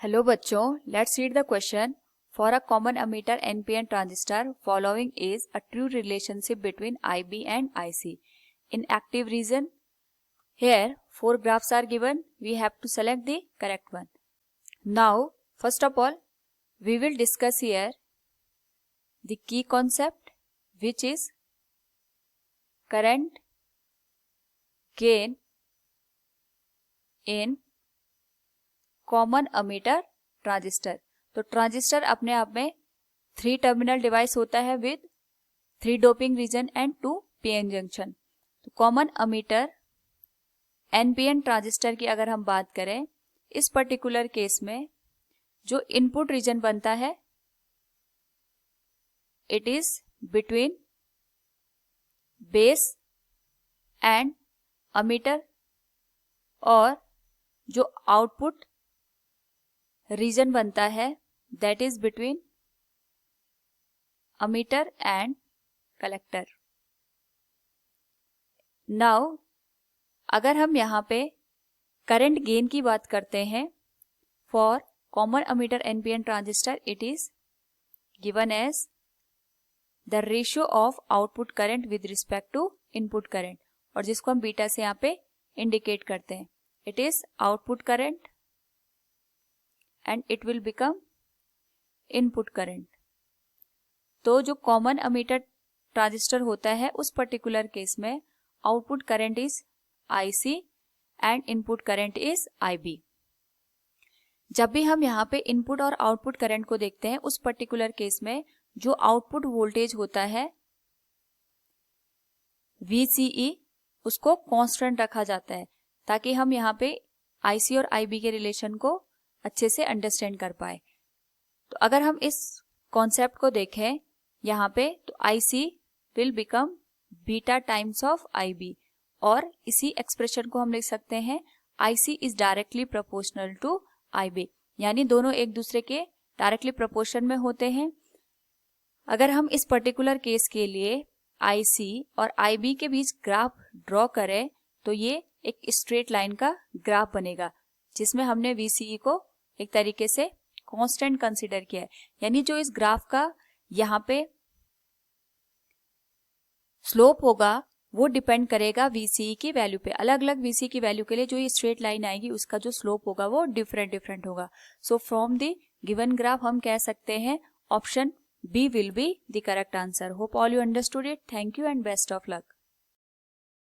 Hello बच्चों, let's read the question. For a common emitter NPN transistor following is a true relationship between IB and IC in active region. Here 4 graphs are given. We have to select the correct one. Now first of all we will discuss here the key concept, which is current gain in common emitter transistor. तो transistor अपने आप में 3 terminal device होता है with 3 doping region and 2 PN junction. तो common emitter NPN transistor की अगर हम बात करें, इस पर्टिकुलर केस में जो इनपुट रीजन बनता है it is between base and ammeter, और जो आउटपुट रीजन बनता है that is between ammeter and collector. Now अगर हम यहाँ पे करंट गेन की बात करते हैं for common emitter NPN transistor, it is given as the ratio of output current with respect to input current, और जिसको हम बीटा से यहाँ पे इंडिकेट करते हैं. It is output current and it will become input current. तो जो कॉमन अमीटर ट्रांजिस्टर होता है उस पर्टिकुलर केस में output current is IC and input current is IB. जब भी हम यहाँ पे इनपुट और आउटपुट करंट को देखते हैं उस पर्टिकुलर केस में जो आउटपुट वोल्टेज होता है VCE उसको कांस्टेंट रखा जाता है ताकि हम यहाँ पे IC और IB के रिलेशन को अच्छे से अंडरस्टैंड कर पाए. तो अगर हम इस कॉन्सेप्ट को देखें यहाँ पे, तो IC will become beta times of IB, और इसी एक्सप्रेशन को हम लिख सकते हैं IC is directly proportional to IB, यानी दोनों एक दूसरे के डायरेक्टली प्रोपोर्शन में होते हैं. अगर हम इस पर्टिकुलर केस के लिए IC और IB के बीच ग्राफ ड्रॉ करें तो ये एक स्ट्रेट लाइन का ग्राफ बनेगा जिसमें हमने VCE को एक तरीके से कांस्टेंट कंसीडर किया है. यानी जो इस ग्राफ का यहाँ पे स्लोप होगा वो डिपेंड करेगा VCE की वैल्यू पे. अलग अलग VCE की वैल्यू के लिए जो ये स्ट्रेट लाइन आएगी उसका जो स्लोप होगा वो डिफरेंट होगा. So from the given graph हम कह सकते हैं option B will be the correct answer. Hope all you understood it. Thank you and best of luck.